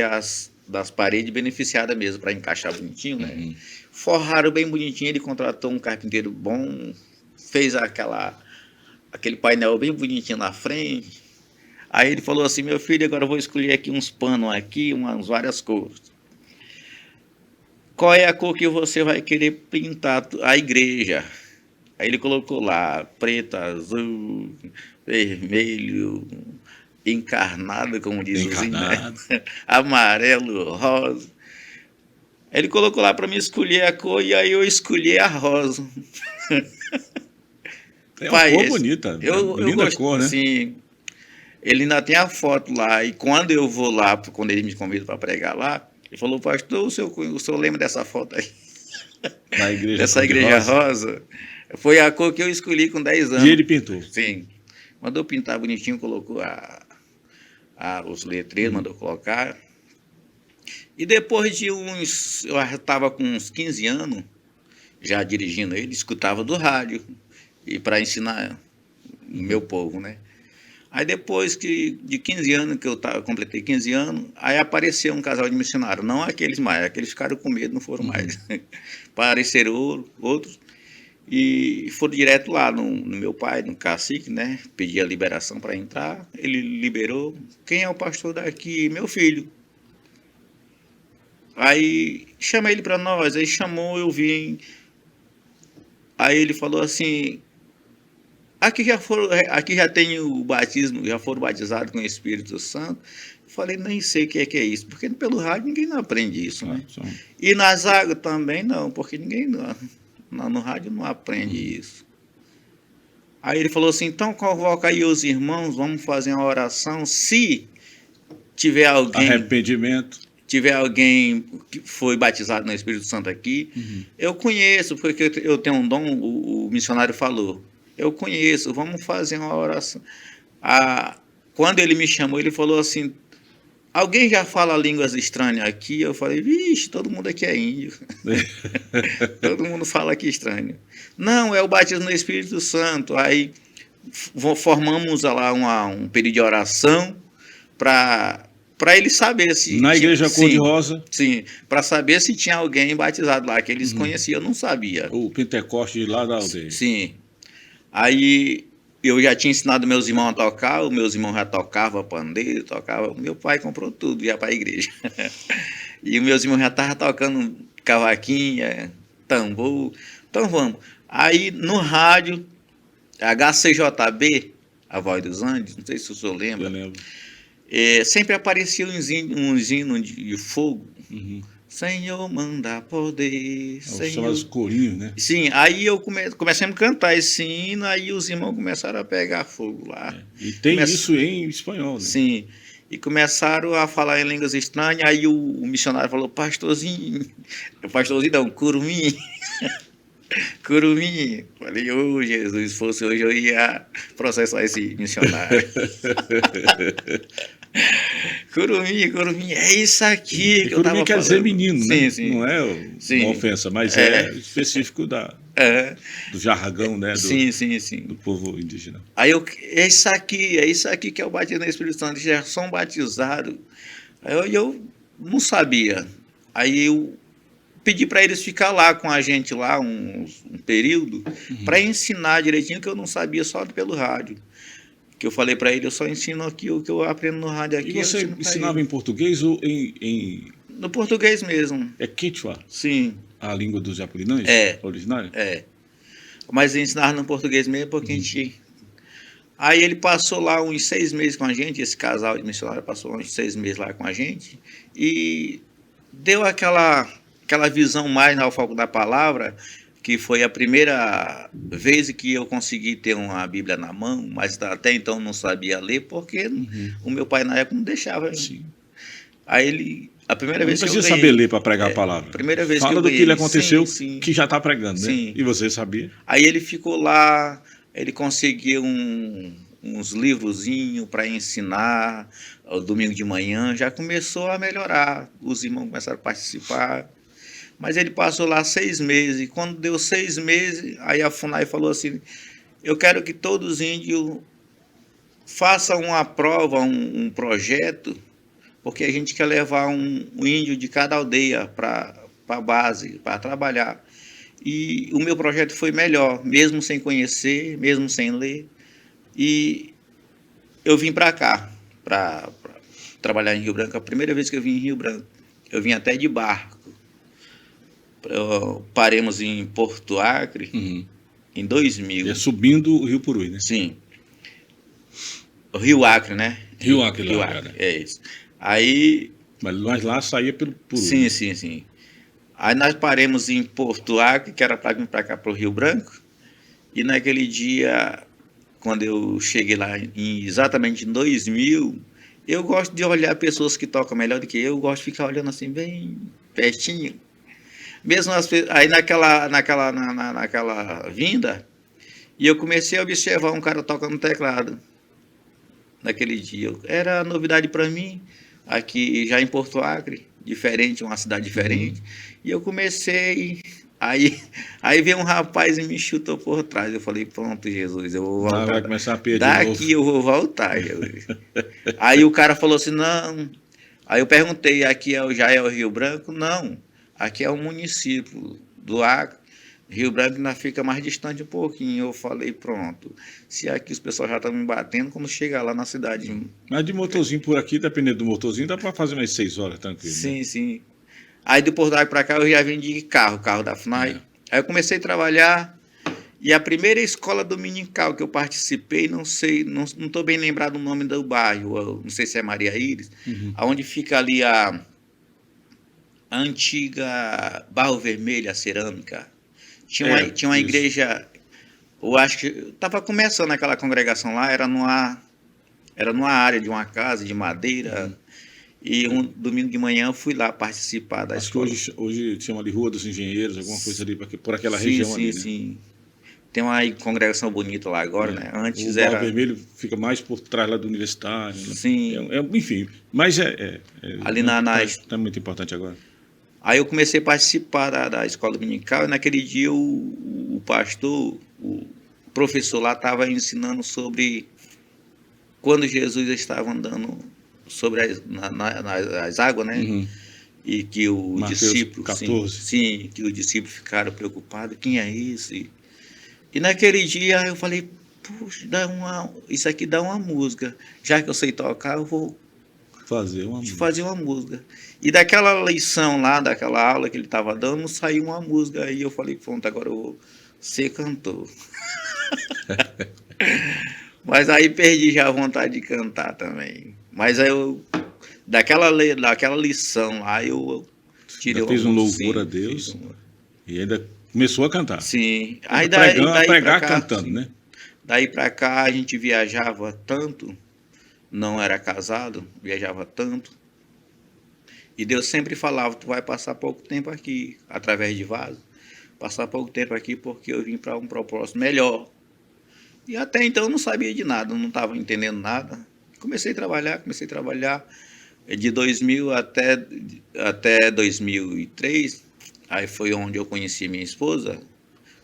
das paredes beneficiadas mesmo, para encaixar bonitinho, né? Uhum. Forraram bem bonitinho, ele contratou um carpinteiro bom, fez aquele painel bem bonitinho na frente. Aí ele falou assim, meu filho, agora eu vou escolher aqui uns panos aqui, umas várias cores. Qual é a cor que você vai querer pintar a igreja? Aí ele colocou lá, preto, azul, vermelho, encarnado, como diz os índios, né? Amarelo, rosa. Aí ele colocou lá para mim escolher a cor e aí eu escolhi a rosa. É uma cor bonita, linda cor, né? Sim. Ele ainda tem a foto lá, e quando eu vou lá, quando ele me convida para pregar lá, ele falou, pastor, o senhor lembra dessa foto aí? Da igreja dessa igreja rosa? Foi a cor que eu escolhi com 10 anos. E ele pintou? Sim. Mandou pintar bonitinho, colocou os letreiros, mandou colocar. E depois de eu estava com uns 15 anos, já dirigindo ele, escutava do rádio, e para ensinar o meu povo, né? Aí depois de 15 anos, que eu completei 15 anos, aí apareceu um casal de missionários, não aqueles mais, aqueles ficaram com medo, não foram mais. Apareceram outros e foram direto lá no meu pai, no cacique, né? Pedi a liberação para entrar, ele liberou. Quem é o pastor daqui? Meu filho. Aí chama ele para nós, aí chamou, eu vim. Aí ele falou assim, aqui já tem o batismo, já foram batizados com o Espírito Santo. Eu falei, nem sei o que é isso, porque pelo rádio ninguém não aprende isso, né? E nas águas também não, porque ninguém no rádio não aprende isso. Aí ele falou assim, então convoca aí os irmãos, vamos fazer uma oração, se tiver alguém... Arrependimento. Tiver alguém que foi batizado no Espírito Santo aqui, eu conheço, porque eu tenho um dom, o missionário falou, eu conheço, vamos fazer uma oração. Quando ele me chamou, ele falou assim, alguém já fala línguas estranhas aqui? Eu falei, vixe, todo mundo aqui é índio. Todo mundo fala aqui estranho. Não, é o batismo no Espírito Santo. Aí formamos lá um período de oração para ele saber se... Na igreja cor-de-rosa? Sim, para saber se tinha alguém batizado lá, que eles conheciam, eu não sabia. O Pentecoste lá da aldeia. Sim. Aí eu já tinha ensinado meus irmãos a tocar, os meus irmãos já tocavam pandeiro, meu pai comprou tudo, ia para a igreja. E os meus irmãos já estavam tocando cavaquinha, tambor, então vamos. Aí no rádio, HCJB, a Voz dos Andes, não sei se o senhor lembra. Eu lembro. Sempre aparecia uns hinos de fogo. Senhor, manda poder. São os corinhos, né? Sim, aí eu comecei a cantar esse hino, aí os irmãos começaram a pegar fogo lá. E tem isso em espanhol, né? Sim, e começaram a falar em línguas estranhas, aí o missionário falou, pastorzinho não, curumim. Curumim. Falei, Jesus, se fosse hoje eu ia processar esse missionário. Curumim, é isso aqui E que eu tava curumim quer falando. dizer menino, né? Sim, sim. Não é Sim. uma ofensa, mas é específico do jargão, né? Sim, Do povo indígena. Aí é isso aqui que é o batismo no Espírito Santo, já são batizados. Aí eu não sabia. Aí eu pedi para eles ficar lá com a gente lá um período para ensinar direitinho, que eu não sabia só pelo rádio. Que eu falei para ele, eu só ensino aqui o que eu aprendo no rádio aqui. E você ensinava em português ou no português mesmo. É Quechua? Sim. A língua dos japulinães? Originária? Mas eu ensinava no português mesmo porque a gente... Aí ele passou lá uns 6 meses com a gente, esse casal de missionário passou uns 6 meses lá com a gente e deu aquela visão mais ao foco da palavra, que foi a primeira vez que eu consegui ter uma Bíblia na mão, mas até então não sabia ler, porque o meu pai na época não deixava. Sim. Aí ele... A primeira vez que eu ganhei... Não precisa saber ler para pregar a palavra. Primeira vez Fala que eu do que lhe aconteceu, sim. que já está pregando, né? Sim. E você sabia? Aí ele ficou lá, ele conseguiu uns livrozinhos para ensinar, ao domingo de manhã, já começou a melhorar, os irmãos começaram a participar. Mas ele passou lá 6 meses, e quando deu 6 meses, aí a FUNAI falou assim, eu quero que todos os índios façam uma prova, um projeto, porque a gente quer levar um índio de cada aldeia para a base, para trabalhar. E o meu projeto foi melhor, mesmo sem conhecer, mesmo sem ler. E eu vim para cá, para trabalhar em Rio Branco. A primeira vez que eu vim em Rio Branco, eu vim até de barco. Paremos em Porto Acre, em 2000. É subindo o Rio Purus, né? Sim. O Rio Acre, né? Rio Acre, Rio Acre, é isso. Aí... Mas nós lá saía pelo Purus. Sim, sim, sim. Aí nós paremos em Porto Acre, que era para vir para cá, para o Rio Branco. E naquele dia, quando eu cheguei lá, exatamente em 2000, eu gosto de olhar pessoas que tocam melhor do que eu gosto de ficar olhando assim, bem pertinho. Mesmo aí naquela vinda, e eu comecei a observar um cara tocando teclado. Naquele dia, era novidade para mim, aqui já em Porto Acre, diferente, uma cidade diferente. E eu comecei, aí veio um rapaz e me chutou por trás. Eu falei, pronto, Jesus, eu vou voltar. Vai começar a perder. Daqui eu vou voltar. Aí o cara falou assim, não. Aí eu perguntei, aqui já é o Rio Branco? Não, aqui é um município do Acre. Rio Branco ainda fica mais distante um pouquinho. Eu falei, pronto, se aqui os pessoal já estão me batendo, quando chegar lá na cidade... Mas de motorzinho por aqui, dependendo do motorzinho, dá para fazer umas 6 horas tranquilo. Sim, né? sim. Aí de Porto Alegre para cá eu já vim de carro da FUNAI. Aí eu comecei a trabalhar, e a primeira escola dominical que eu participei, não estou bem lembrado do nome do bairro, não sei se é Maria Íris, onde fica ali a antiga Barro Vermelho, a cerâmica. Tinha uma igreja, eu acho que estava começando aquela congregação lá, era numa área de uma casa de madeira. E um domingo de manhã eu fui lá participar da escola. Acho que hoje chama ali Rua dos Engenheiros, alguma coisa ali, por aquela região ali, né? Sim. Tem uma congregação bonita lá agora, né? Antes o Barro Vermelho fica mais por trás lá do universitário. Sim. Enfim, mas ali é muito importante agora. Aí eu comecei a participar da escola dominical, e naquele dia o pastor, o professor lá estava ensinando sobre quando Jesus estava andando sobre as águas, né? E que o discípulo, que os discípulos ficaram preocupados, quem é isso? E naquele dia eu falei, puxa, isso aqui dá uma música. Já que eu sei tocar, eu vou fazer uma música. E daquela lição lá, daquela aula que ele estava dando, saiu uma música. Aí eu falei, pronto, agora eu vou ser cantor. Mas aí perdi já a vontade de cantar também. Mas aí daquela lição lá, eu tirei uma fez um louvor a Deus e ainda começou a cantar. Sim. Aí pregar cantando, né? Daí pra cá a gente viajava tanto, não era casado, viajava tanto. E Deus sempre falava, tu vai passar pouco tempo aqui, através de vaso. Passar pouco tempo aqui porque eu vim para um propósito melhor. E até então eu não sabia de nada, não estava entendendo nada. Comecei a trabalhar. De 2000 até 2003, aí foi onde eu conheci minha esposa,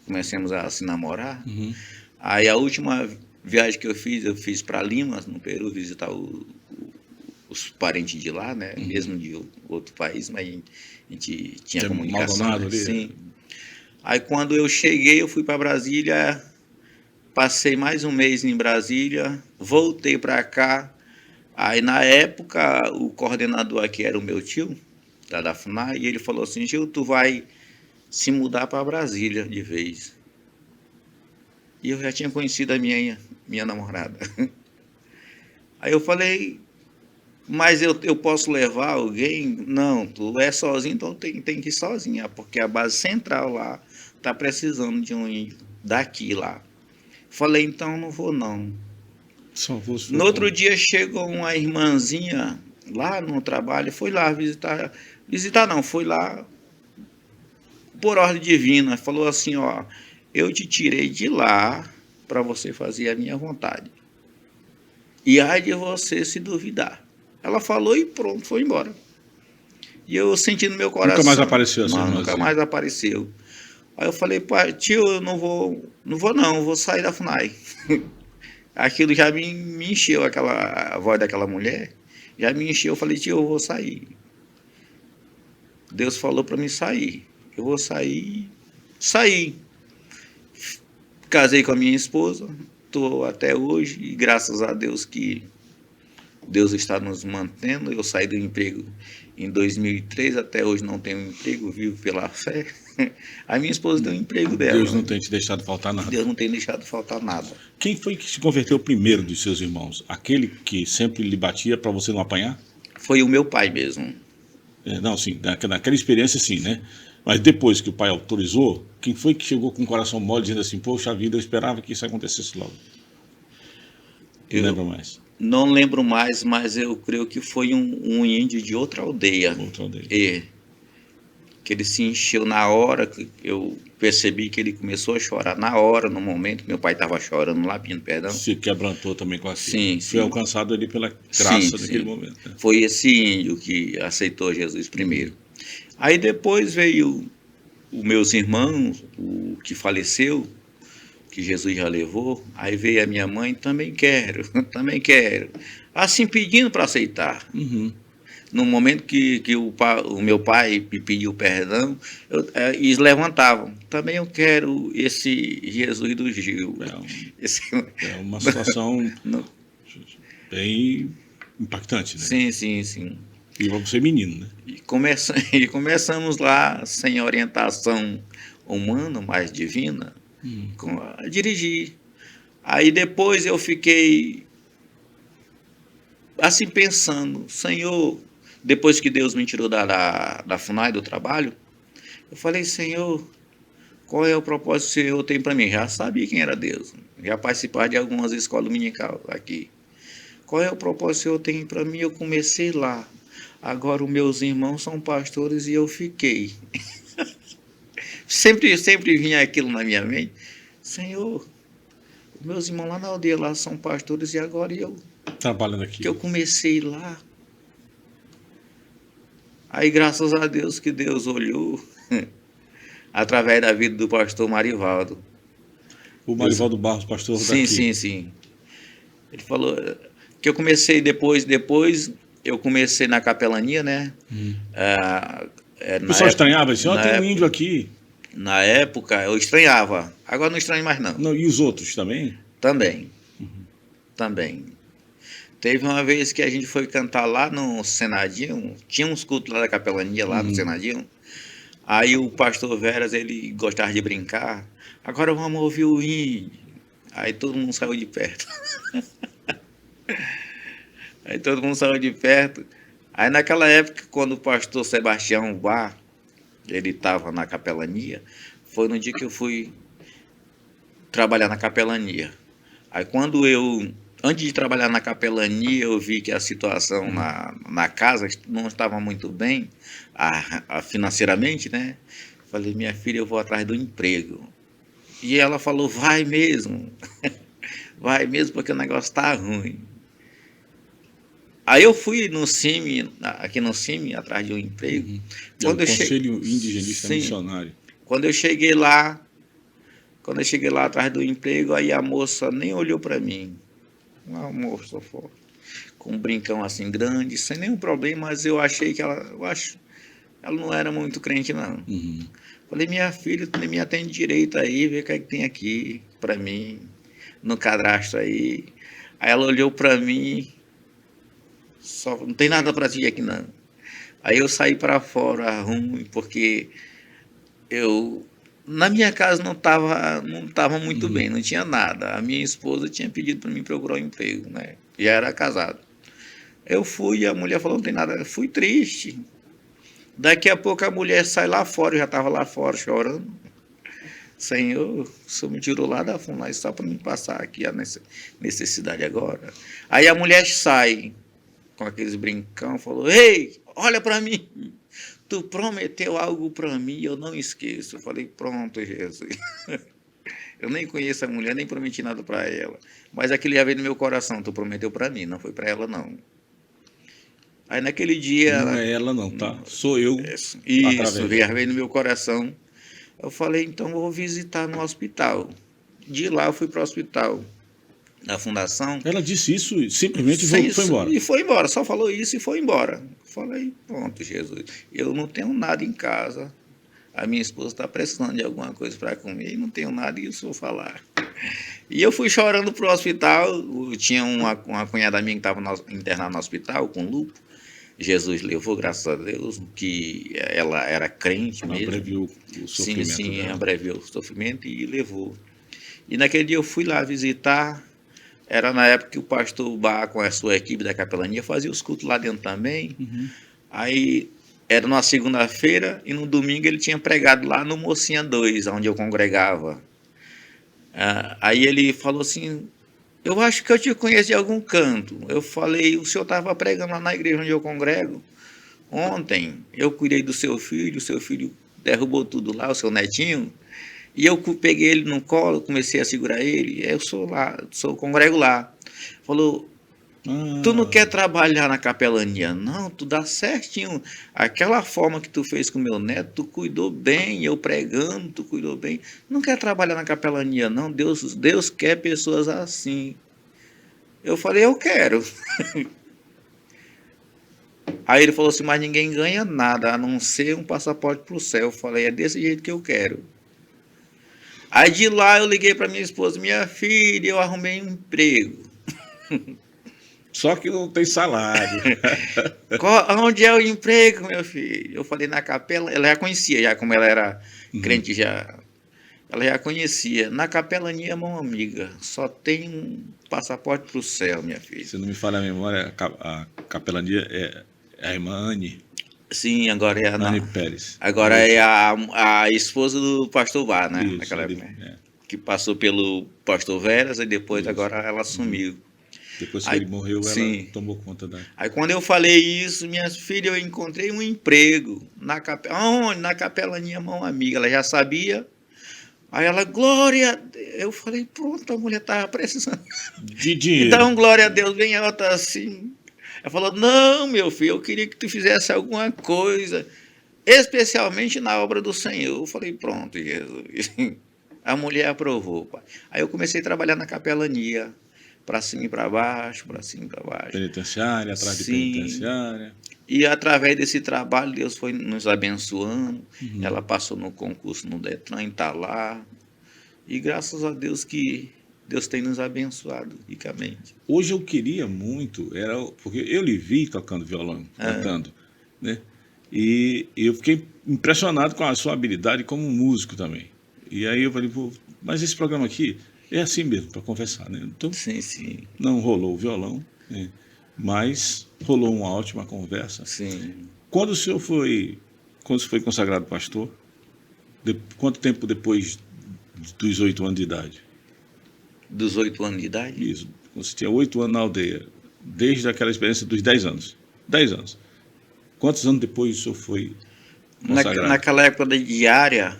comecemos a se namorar. Uhum. Aí a última viagem que eu fiz para Lima, no Peru, visitar os parentes de lá, né? Mesmo de outro país, mas a gente tinha comunicação. Maldonado ali. Sim. Aí quando eu cheguei, eu fui para Brasília, passei mais um mês em Brasília, voltei para cá. Aí na época o coordenador aqui era o meu tio, da FUNAI, e ele falou assim: Gil, tu vai se mudar para Brasília de vez. E eu já tinha conhecido a minha namorada. Aí eu falei, mas eu posso levar alguém? Não, tu é sozinho, então tem que ir sozinha, porque a base central lá tá precisando de um índio daqui lá. Falei, então não vou não. Só vou No outro dia chegou uma irmãzinha lá no trabalho, foi lá visitar não, foi lá por ordem divina, falou assim, ó, eu te tirei de lá para você fazer a minha vontade. E ai de você se duvidar. Ela falou e pronto, foi embora. E eu senti no meu coração. Nunca mais apareceu assim? Não, nunca mais apareceu. Aí eu falei, pai, tio, eu não vou sair da FUNAI. Aquilo já me encheu, a voz daquela mulher, já me encheu. Eu falei, tio, eu vou sair. Deus falou para mim sair. Eu vou sair. Saí. Casei com a minha esposa, estou até hoje, e graças a Deus que Deus está nos mantendo. Eu saí do emprego em 2003, até hoje não tenho um emprego, vivo pela fé. A minha esposa tem um emprego dela. Deus não tem te deixado faltar nada. Deus não tem deixado faltar nada. Quem foi que se converteu primeiro dos seus irmãos? Aquele que sempre lhe batia para você não apanhar? Foi o meu pai mesmo. Não, sim, naquela experiência sim, né? Mas depois que o pai autorizou, quem foi que chegou com o coração mole dizendo assim, poxa vida, eu esperava que isso acontecesse logo? Não lembro mais. Não lembro mais, mas eu creio que foi um índio de outra aldeia. Outra aldeia. Que ele se encheu na hora, que eu percebi que ele começou a chorar na hora, no momento, meu pai estava chorando lá, pedindo perdão. Se quebrantou também com aquilo. Sim, foi alcançado ali pela graça naquele momento. Né? Foi esse índio que aceitou Jesus primeiro. Aí depois veio os meus irmãos, o que faleceu, que Jesus já levou. Aí veio a minha mãe, também quero, também quero. Assim pedindo para aceitar. Uhum. No momento que o meu pai me pediu perdão, eles levantavam. Também eu quero esse Jesus do Gil. É uma situação bem impactante, né? Sim. E você menino, né? E começamos lá, sem orientação humana, mas divina, a dirigir. Aí depois eu fiquei assim pensando, Senhor, depois que Deus me tirou da FUNAI, do trabalho, eu falei, Senhor, qual é o propósito que o Senhor tem para mim? Já sabia quem era Deus, já participava de algumas escolas dominicais aqui. Qual é o propósito que o Senhor tem para mim? Eu comecei lá. Agora os meus irmãos são pastores e eu fiquei. sempre vinha aquilo na minha mente. Senhor, os meus irmãos lá na aldeia lá são pastores e agora eu trabalhando aqui. Que eu comecei lá. Aí graças a Deus que Deus olhou através da vida do pastor Marivaldo. O Marivaldo Barros, pastor daqui. Sim. Ele falou que eu comecei depois eu comecei na capelania, né? O pessoal estranhava, assim, tem um índio aqui. Na época eu estranhava, agora não estranho mais não. E os outros também? Também. Também. Teve uma vez que a gente foi cantar lá no Senadinho, tinha uns cultos lá da capelania, lá no Senadinho. Aí o pastor Veras, ele gostava de brincar. Agora vamos ouvir o índio. Aí todo mundo saiu de perto. Aí naquela época, quando o pastor Sebastião Bar, ele estava na capelania, foi no dia que eu fui trabalhar na capelania. Aí antes de trabalhar na capelania, eu vi que a situação na casa não estava muito bem, financeiramente, né? Falei, minha filha, eu vou atrás do emprego. E ela falou, vai mesmo. Vai mesmo, porque o negócio está ruim. Aí eu fui no CIMI, aqui no CIMI, atrás de um emprego. Uhum. Quando o Conselho Indigenista Missionário. Quando eu cheguei lá atrás do emprego, aí a moça nem olhou para mim. Uma moça forte, com um brincão assim grande, sem nenhum problema, mas eu achei que ela não era muito crente, não. Uhum. Falei, minha filha, tu me atende direito aí, vê o que é que tem aqui para mim, no cadastro aí. Aí ela olhou para mim, só não tem nada para ti aqui, não. Aí eu saí para fora, ruim, porque na minha casa não tava muito bem, não tinha nada. A minha esposa tinha pedido para mim procurar um emprego, né? Já era casado. Eu fui e a mulher falou, não tem nada. Eu fui triste. Daqui a pouco a mulher sai lá fora, eu já estava lá fora chorando. Senhor, o Senhor me tirou lá da fundo, só para me passar aqui a necessidade agora. Aí a mulher sai com aqueles brincão, falou, ei, olha para mim. Tu prometeu algo para mim, eu não esqueço. Eu falei, pronto, Jesus. Eu nem conheço a mulher, nem prometi nada para ela. Mas aquilo já veio no meu coração, tu prometeu para mim, não foi para ela, não. Aí naquele dia... Não é ela não, tá? Sou eu. Isso, através. veio no meu coração. Eu falei, então eu vou visitar no hospital. De lá eu fui para o hospital da fundação. Ela disse isso e simplesmente foi embora. E foi embora, só falou isso e foi embora. Falei, pronto, Jesus, eu não tenho nada em casa. A minha esposa está precisando de alguma coisa para comer e não tenho nada e isso vou falar. E eu fui chorando para o hospital. Tinha uma cunhada minha que estava internada no hospital com luto. Jesus levou, graças a Deus, que ela era crente mesmo. Abreviou o sofrimento. Sim, abreviou o sofrimento e levou. E naquele dia eu fui lá visitar. Era na época que o pastor Bar, com a sua equipe da capelania, fazia os cultos lá dentro também. Uhum. Aí era numa segunda-feira e no domingo ele tinha pregado lá no Mocinha 2, onde eu congregava. Aí ele falou assim, eu acho que eu te conheço de algum canto. Eu falei, o senhor estava pregando lá na igreja onde eu congrego. Ontem eu cuidei do seu filho, o seu filho derrubou tudo lá, o seu netinho. E eu peguei ele no colo, comecei a segurar ele. Eu congrego lá. Falou, tu não quer trabalhar na capelania? Não, tu dá certinho. Aquela forma que tu fez com meu neto, tu cuidou bem, eu pregando, tu cuidou bem. Não quer trabalhar na capelania, não? Deus quer pessoas assim. Eu falei, eu quero. Aí ele falou assim, mas ninguém ganha nada, a não ser um passaporte para o céu. Eu falei, é desse jeito que eu quero. Aí de lá eu liguei para minha esposa, minha filha, eu arrumei um emprego. Só que não tem salário. Onde é o emprego, meu filho? Eu falei na capela, ela já conhecia, já como ela era crente, ela já conhecia. Na capelania, mão amiga, só tem um passaporte para o céu, minha filha. Se não me falha a memória, a capelania é a irmã Anne. Sim, agora é a Anne Pérez. Agora é a esposa do pastor Vá, né? Isso, naquela época, né? Que passou pelo pastor Veras e depois agora ela assumiu. Depois que ele morreu, ela tomou conta da... Aí quando eu falei isso, minhas filhas, eu encontrei um emprego na capelania Mão Amiga. Ela já sabia. Aí ela, glória a Deus. Eu falei, pronto, a mulher estava precisando de dinheiro. Então, glória a Deus, bem alta assim. Ela falou, não, meu filho, eu queria que tu fizesse alguma coisa, especialmente na obra do Senhor. Eu falei, pronto, Jesus. A mulher aprovou, pai. Aí eu comecei a trabalhar na capelania, para cima e para baixo, para cima e para baixo. Penitenciária, atrás de penitenciária. E através desse trabalho, Deus foi nos abençoando. Ela passou no concurso no Detran, está lá. E graças a Deus que Deus tem nos abençoado ricamente. Hoje eu queria muito, porque eu lhe vi tocando violão, cantando, né? E eu fiquei impressionado com a sua habilidade como músico também. E aí eu falei, mas esse programa aqui é assim mesmo, para conversar, né? Então, sim. Não rolou o violão, né? Mas rolou uma ótima conversa. Sim. Quando você foi consagrado pastor, quanto tempo depois dos 8 anos de idade? Dos 8 anos de idade? Isso. Você tinha 8 anos na aldeia, desde aquela experiência dos 10 anos. 10 anos. Quantos anos depois o senhor foi consagrado? Naquela época da diária,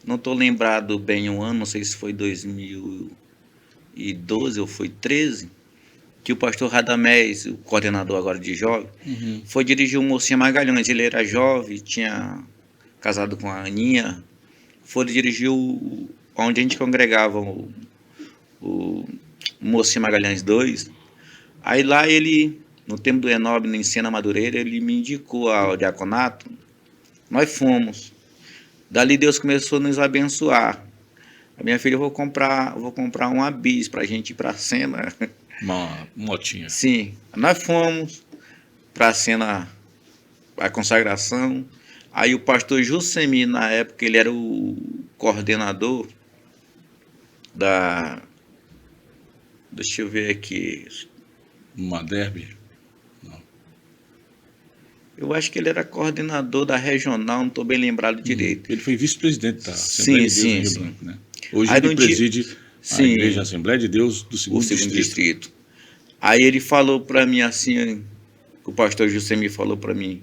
não estou lembrado bem o ano, não sei se foi 2012 ou foi 13, que o pastor Radamés, o coordenador agora de jovem, foi dirigir o Mocinha Magalhães. Ele era jovem, tinha casado com a Aninha, foi dirigir onde a gente congregava o Mocinha Magalhães 2. Aí lá ele, no tempo do Enob, em Sena Madureira, ele me indicou ao diaconato. Nós fomos. Dali Deus começou a nos abençoar. A minha filha, eu vou comprar uma bis para a gente ir para a Sena. Uma motinha. Sim. Nós fomos para a Sena, a consagração. Aí o pastor Jussemi, na época, ele era o coordenador da... Deixa eu ver aqui. Uma derby? Não. Eu acho que ele era coordenador da regional, não estou bem lembrado direito. Ele foi vice-presidente da Assembleia de Deus em Rio Branco, né? Hoje aí ele preside a Igreja Assembleia de Deus do segundo distrito. Aí ele falou para mim assim, o pastor José me falou para mim,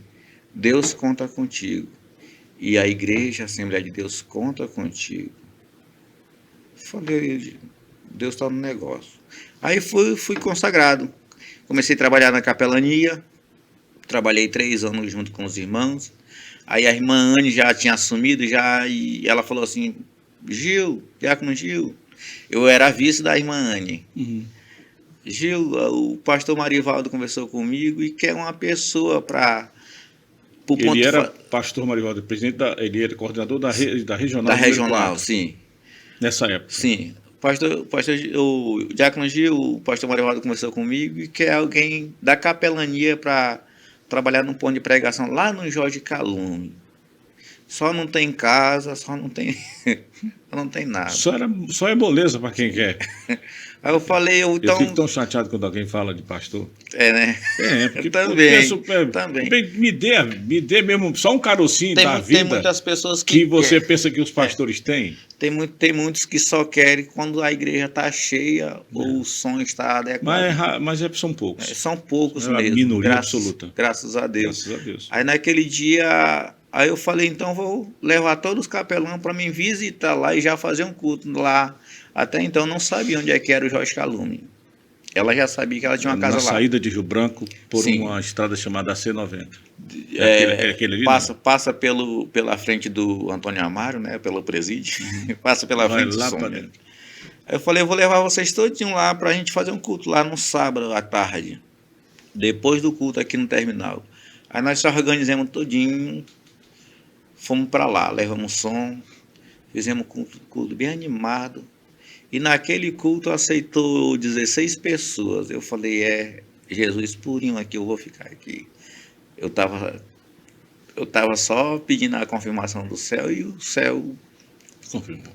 Deus conta contigo. E a Igreja Assembleia de Deus conta contigo. Falei, Deus está no negócio. Aí fui consagrado. Comecei a trabalhar na capelania. Trabalhei 3 anos junto com os irmãos. Aí a irmã Anne já tinha assumido, e ela falou assim, Gil, diácono Gil, eu era vice da irmã Anne. Gil, o pastor Marivaldo conversou comigo e quer uma pessoa para... Ele era pastor Marivaldo, ele era coordenador da regional. Da regional, sim. Nessa época. Sim. O diácono Gil, o pastor Marivaldo conversou comigo e quer alguém da capelania para trabalhar num ponto de pregação lá no Jorge Calume. Só não tem casa, só não tem nada. Só é moleza para quem quer. Aí eu falei, eu fico tão chateado quando alguém fala de pastor. É, né? Porque também. Me dê mesmo só um carocinho da vida. Tem muitas pessoas que você pensa que os pastores têm. Tem muitos que só querem quando a igreja está cheia ou o som está adequado. Mas são poucos. São poucos mesmo. É uma minoria absoluta. Graças a Deus. Graças a Deus. Aí naquele dia, aí eu falei, então vou levar todos os capelãos para me visitar lá e já fazer um culto lá. Até então não sabia onde é que era o Jorge Calume. Ela já sabia que ela tinha uma casa lá. Na saída de Rio Branco por uma estrada chamada C90. Aquele ali, passa pela frente do Antônio Amaro, né? Pelo presídio. Passa pela frente lá do som. Para dentro. Aí eu falei, eu vou levar vocês todinho lá para a gente fazer um culto lá no sábado à tarde. Depois do culto aqui no terminal. Aí nós se organizamos todinho. Fomos para lá, levamos som. Fizemos um culto bem animado. E naquele culto aceitou 16 pessoas. Eu falei, Jesus purinho aqui, eu vou ficar aqui. Eu tava só pedindo a confirmação do céu e o céu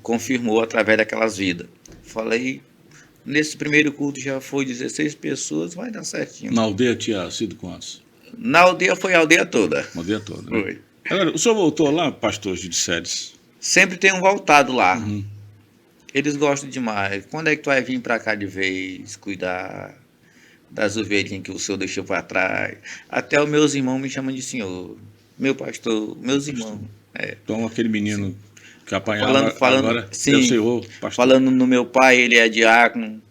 confirmou através daquelas vidas. Falei, nesse primeiro culto já foi 16 pessoas, vai dar certinho. Na aldeia tinha sido quantos? Na aldeia foi a aldeia toda. A aldeia toda, né? Foi. Agora, o senhor voltou lá, pastor Gil de Sedes? Sempre tenho voltado lá. Eles gostam demais. Quando é que tu vai vir para cá de vez, cuidar das ovelhinhas que o senhor deixou para trás? Até os meus irmãos me chamam de senhor. Meu pastor, meus irmãos. Então aquele menino que apanhava agora sim, é o senhor, pastor. Falando no meu pai, ele é diácono,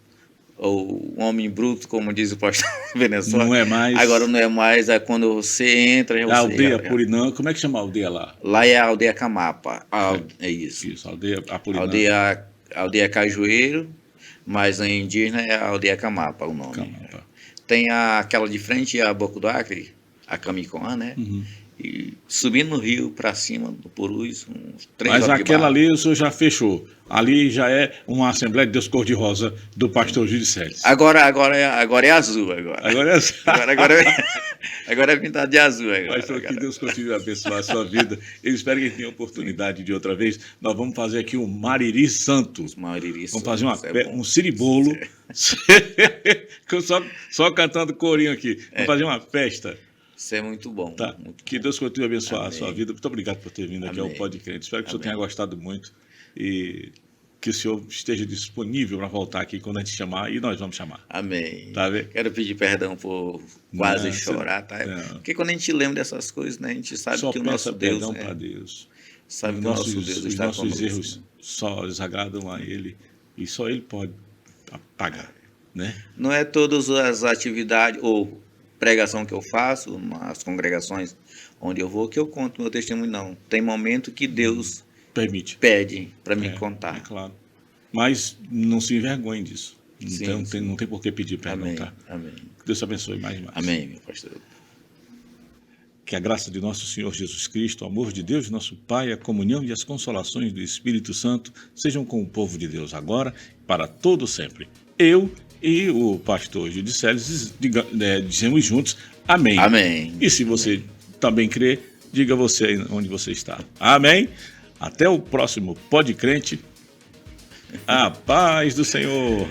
ou um homem bruto, como diz o pastor Venezuela. Não é mais. Agora não é mais, é quando você entra... A aldeia Apurinã, como é que chama a aldeia lá? Lá é a aldeia Camapa, é isso. Isso, a aldeia Apurinã. Aldeia Cajueiro, mas a indígena é a aldeia Camapa, o nome. Camapa. Tem aquela de frente a Boco do Acre, a Camicoã, né? E subindo no rio para cima do Purus, uns 3 horas. Mas aquela ali o senhor já fechou. Ali já é uma Assembleia de Deus Cor-de-Rosa do pastor Gil de Sedes. Agora é azul. Agora é azul. Agora é pintado de azul. Pastor, que Deus continue a abençoar a sua vida. Eu espero que tenha oportunidade de outra vez. Nós vamos fazer aqui um Mariri Santo. Vamos fazer um siribolo. só cantando corinho aqui. Vamos fazer uma festa. Isso é muito bom. Tá. Muito que bom. Deus continue a abençoar a sua Amém. vida. Muito obrigado por ter vindo aqui ao Pode Crente. Espero que o senhor tenha gostado muito e que o senhor esteja disponível para voltar aqui quando a gente chamar, e nós vamos chamar. Amém. Tá vendo? Quero pedir perdão por quase chorar, tá? Não. Porque quando a gente lembra dessas coisas, né, a gente sabe Só que o nosso Deus perdão para Deus. Sabe que o nosso Deus está os nossos conosco. erros só desagradam a Ele e só Ele pode apagar. né? Não é todas as atividades ou pregação que eu faço, as congregações onde eu vou, que eu conto meu testemunho, não. Tem momento que Deus Permite. pede para me contar. É claro. Mas não se envergonhe disso. Então Sim. não tem por que pedir perdão, Amém. tá? Amém. Que Deus te abençoe mais e mais. Amém, meu pastor. Que a graça de nosso Senhor Jesus Cristo, o amor de Deus, nosso Pai, a comunhão e as consolações do Espírito Santo sejam com o povo de Deus agora e para todo sempre. Eu e o pastor Gidiceles dizemos juntos amém. Amém. E se você também crê, diga você onde você está. Amém. Até o próximo Pode Crente. A paz do Senhor.